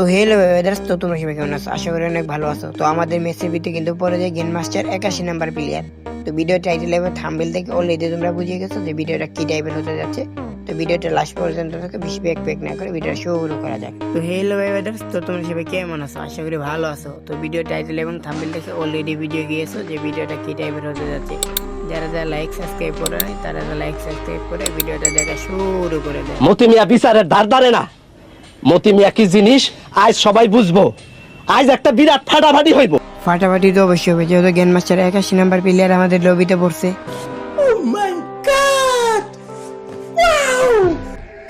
তো hello brothers, তো তোমরা সবাই কেমন আছো? আশা করি অনেক ভালো আছো। তো আমাদের মেসের ভিতরে কিন্তু পরে যায় গেম মাস্টার 81 নাম্বার প্লেয়ার। তো ভিডিও টাইটেল এবং থাম্বনেল থেকে অলরেডি তোমরা বুঝে গেছো যে ভিডিওটা কি টাইপের হতে যাচ্ছে। তো ভিডিওটা লাস্ট পর্যন্ত থেকে বেশি ব্যাক না করে ভিডিওটা শুরু করা যাক। তো হেলো ব্রাদার্স, তো তোমরা সবাই কেমন আছো? আশা করি ভালো আছো। তো ভিডিও টাইটেল এবং থাম্বনেল থেকে অলরেডি ভিডিও গিয়েছো যে ভিডিওটা কি টাইপের হতে যাচ্ছে। যারা যারা লাইক সাবস্ক্রাইব করে নাই তারা লাইক সাবস্ক্রাইব করে ভিডিওটা দেখা শুরু করে দেয়। মতি মিয়া বিচারের ধার ধারে না। মতি মিয়া কি জিনিস আজ সবাই বুঝবো। আজ একটা বিরাট ফাটাফাটি হইব। ফাটাফাটি তো অবশ্যই হবে, যেহেতু গেম মাস্টার 81 নাম্বার প্লেয়ার আমাদের লবিতে পড়ছে।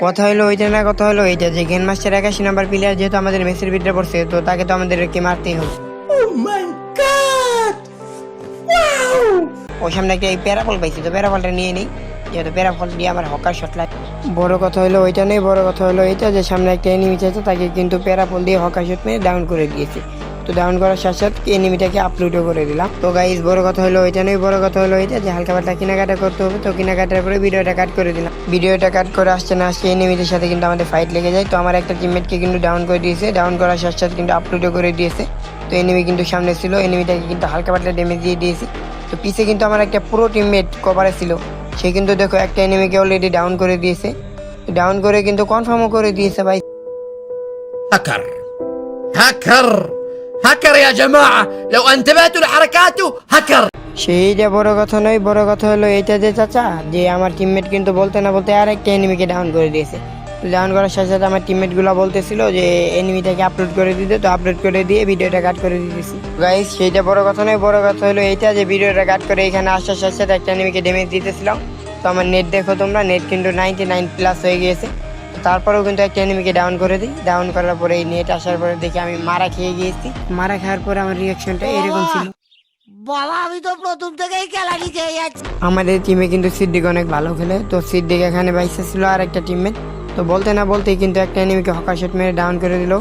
কথা হলো ওইটা না, কথা হলো এইটা যে গেম মাস্টার 81 নাম্বার প্লেয়ার যেহেতু আমাদের মেসের ভিতরে পড়ছে, তো তাকে তো আমাদেরকে মারতেই হবে। ওই সামনে একটা এই প্যারাফল পাইছি, তো প্যারাফলটা নিয়ে নেই, যেহেতু প্যারাফল দিয়ে আমার হকার শট লাগে। বড় কথা হলো ওইটা নেই, বড় কথা হলো এইটা যে সামনে একটা এনিমি আছে, তাকে কিন্তু প্যারাফল দিয়ে হকার শট মেরে ডাউন করে দিয়েছে। তো ডাউন করার সাথে সাথে এনিমিটাকে আপলোডও করে দিলাম। তো গাইস বড় কথা হলো ওইটা নেই, বড় কথা হলো এইটা যে হালকা পাতলা কেনাকাটা করতে হবে। তো কেনাকাটার পরে ভিডিওটা কাট করে দিলাম। ভিডিওটা কাট করে আসছে না আসছে এনিমিদের সাথে কিন্তু আমাদের ফাইট লেগে যায়। তো আমার একটা টিমমেটকে কিন্তু ডাউন করে দিয়েছে, ডাউন করার সাথে সাথে কিন্তু আপলোডও করে দিয়েছে। তো এনিমি কিন্তু সামনে ছিল, এনিমিটাকে কিন্তু হালকা পাতলা ড্যামেজ দিয়ে দিয়েছি। তো পিছে কিন্তু আমার একটা পুরো টিমমেট কভারে ছিল, সে কিন্তু দেখো একটা এনিমিকে অলরেডি ডাউন করে দিয়েছে। ডাউন করে কিন্তু কনফার্মও করে দিয়েছে ভাই। هاكر هاكر هاكر يا جماعة لو انتبهتوا لحركاته هاكر সেইটা বড় কথা নয়, বড় কথা হলো এইটা যে চাচা যে আমার টিমমেট কিন্তু বলতে না বলতে আর একটা এনিমিকে ডাউন করে দিয়েছে। ডাউন করার সাথে সাথে আমার টিমমেট গুলো বলতেছিল যে এনিমিটাকে আপলোড করে দিতে, তো আপলোড করে দিয়ে ভিডিওটা কাট করে দিতেছি। গাইস সেইটা বড় কথা নয়, বড় কথা হলো এইটা যে ভিডিওটা কাট করে এখানে আসার সাথে সাথে একটা এনিমিকে ড্যামেজ দিতেছিলাম। তো আমার নেট দেখো তোমরা, নেট কিন্তু 99+ হয়ে গিয়েছে। তারপরেও কিন্তু একটা এনিমিকে ডাউন করে দিই। ডাউন করার পরে এই নেট আসার পরে দেখি আমি মারা খেয়ে গিয়েছি। মারা খাওয়ার পরে আমার রিয়াকশনটা এরকম ছিল। বাবা আমি তো প্রথম থেকেই খেলা নিতে যাচ্ছি। আমাদের টিমে কিন্তু সিদ্দিক অনেক ভালো খেলে। তো সিদ্দিক এখানে বাইসে ছিল আর একটা টিমমেট, তো বলতে না বলতেই কিন্তু একটা এনিমিকে হকার শট মেরে ডাউন করে দিল।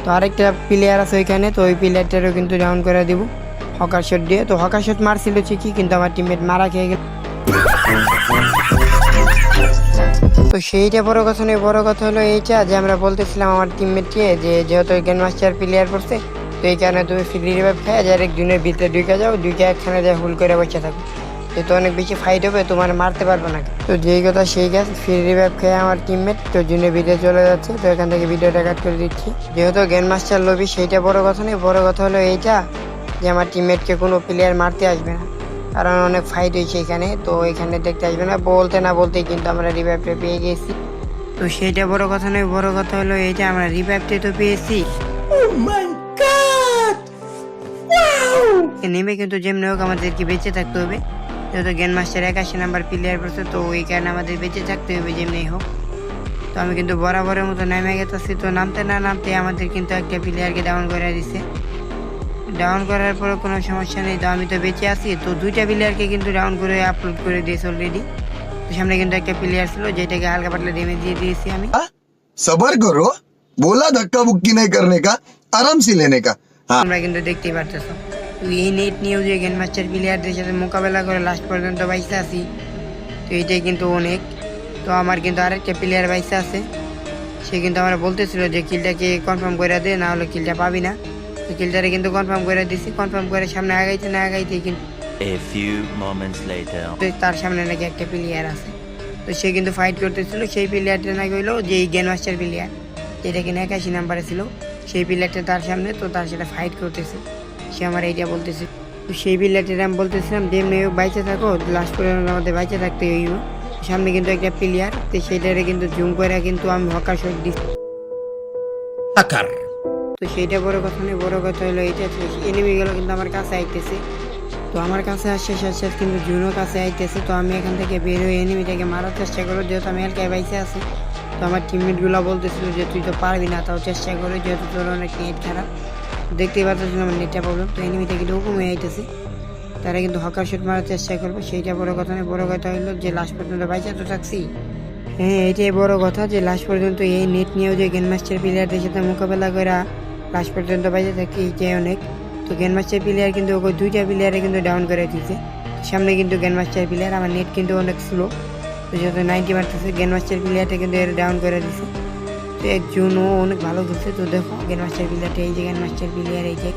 তো আরেকটা প্লেয়ার আছে ওইখানে, তো ওই প্লেয়ারটারও কিন্তু ডাউন করে দিব হকার শট দিয়ে। তো হকার শট মারছিল ঠিকই, কিন্তু আমার টিমমেট মারা খেয়ে গেল। তো সেইটা বড় কথা নয়, বড় কথা হলো এইটা যে আমরা বলতেছিলাম আমার টিমমেটকে যে যেহেতু গেম মাস্টার প্লেয়ার পড়ছে, তো এই কারণে তুমি ফ্রি রিভাইভ খায় যার একজনের ভিতরে ঢুকে যাও, ঢুকে একখানে যায় হুল করে বসে থাকো, যেহেতু অনেক বেশি ফাইট হবে তোমার মারতে পারবো না। তো যেই কথা সেই কাজ, ফ্রি রিভাইভ খেয়ে আমার টিমমেট তো জুনের ভিতরে চলে যাচ্ছে। তো এখান থেকে ভিডিওটা কাট করে দিচ্ছি, যেহেতু গেম মাস্টার লবি। সেইটা বড় কথা নেই, বড় কথা হলো এইটা যে আমার টিমমেটকে কোনো প্লেয়ার মারতে আসবে না, কারণ অনেক ফাইট হয়েছে এখানে। তো এখানে দেখতে আসবে না, বলতে না বলতেই কিন্তু আমরা রিভাইভটা পেয়ে গেছি। তো সেইটা বড় কথা নয়, বড় কথা হলো এইটা আমরা রিভাইভটা তো পেয়েছি। নেমে কিন্তু যেমনি হোক আমাদেরকে বেঁচে থাকতে হবে, যেহেতু গেম মাস্টার 81 নাম্বার প্লেয়ার পড়ছে, তো ওই কারণে আমাদের বেঁচে থাকতে হবে যেমনি হোক। তো আমি কিন্তু বরাবরের মতো নেমে গেছি। তো নামতে না নামতে আমাদের কিন্তু একটা প্লেয়ারকে ডাউন করে দিছে। ডাউন করার পরে কোনো সমস্যা নেই, তো আমি তো বেঁচে আছি। তো দুইটা প্লেয়ারকে কিন্তু ডাউন করে আপলোড করে দিয়েছে অলরেডি। তো সামনে কিন্তু একটা প্লেয়ার ছিল যেটাকে হালকা পাতলা ড্যামেজ দিয়ে দিয়েছি আমি। सबर करो, बोला धक्का बुक्की नहीं करने का, आराम से लेने का। আমরা কিন্তু দেখতেই পারতেছো। তো এই নেট নিয়েও যে গেম মাস্টার প্লেয়ারদের সাথে মোকাবেলা করে লাস্ট পর্যন্ত বাইসে আছি, তো এইটাই কিন্তু অনেক। তো আমার কিন্তু আরেকটা প্লেয়ার বাইসে আছে, সে কিন্তু আমরা বলতেছিল যে কিলটাকে কনফার্ম করে দে, না হলে কিলটা পাবি না। তো কিলটারে কিন্তু কনফার্ম করে দিছি, কনফার্ম করে সামনে আগাইতে না আগাইতে কিন্তু তার সামনে নাকি একটা প্লেয়ার আছে। তো সে কিন্তু ফাইট করতেছিল, সেই প্লেয়ারটা নাকি হইলো যে এই গেম মাস্টার প্লেয়ার যেটা কিনা 81 নাম্বারে ছিল, সেই প্লেয়ারটা তার সামনে। তো তার সাথে ফাইট করতেছে, সে আমার এইটা বলতেছে। তো সেই প্লেয়ারটা আমি বলতেছিলাম যেমনি বাইচে থাকো, লাস্ট পর্যন্ত আমাদের বাইচে থাকতে হইব। সামনে কিন্তু একটা প্লেয়ার, তো সেইটারে কিন্তু জুম করে কিন্তু আমি হকার শট দিচ্ছি। هاكر তো সেইটা বড় কথা নেই, বড় কথা হলো এইটা এনিমিগুলো কিন্তু আমার কাছে আইতেছে। তো আমার কাছে আসছে সাথে সাথে কিন্তু জুনও কাছে আইতেছে। তো আমি এখান থেকে বের হয়ে এনিমিটাকে মারার চেষ্টা করবো, যেহেতু আমি এলকায় বাইসে আছি। তো আমার টিমমেটগুলো বলতেছিল যে তুই তো পারবি না, তাও চেষ্টা করে, যেহেতু তোর অনেক নেট খারাপ। দেখতেই পাচ্ছিলাম আমার নেটটা প্রবলেম। তো এনিমিটা কিন্তু হুকুম হয়ে আইতেছে, তারা কিন্তু হকার শট মারার চেষ্টা করবো। সেইটা বড় কথা নয়, বড় কথা হলো যে লাস্ট পর্যন্ত বাইচে তো থাকছি। হ্যাঁ এটাই বড় কথা যে লাস্ট পর্যন্ত এই নেট নিয়েও যে গেম মাস্টার প্লেয়ারদের সাথে মোকাবেলা করে লাস্ট পর্যন্ত বাইচে থাকি, এইটাই অনেক। তো গেম মাস্টার প্লেয়ার কিন্তু ওই দুইটা প্লেয়ারে কিন্তু ডাউন করে দিয়েছে। সামনে কিন্তু গেম মাস্টার প্লেয়ার, আমার নেট কিন্তু অনেক স্লো, তো যেহেতু 90 মারতেছে, গেম মাস্টার প্লেয়ারটা কিন্তু এর ডাউন করে দিছে। তো একজনও অনেক ভালো খেলছে। তো দেখো গ্র্যান্ড মাস্টার প্লেয়ারটা, এই যে গ্র্যান্ড মাস্টার প্লেয়ার, এই যে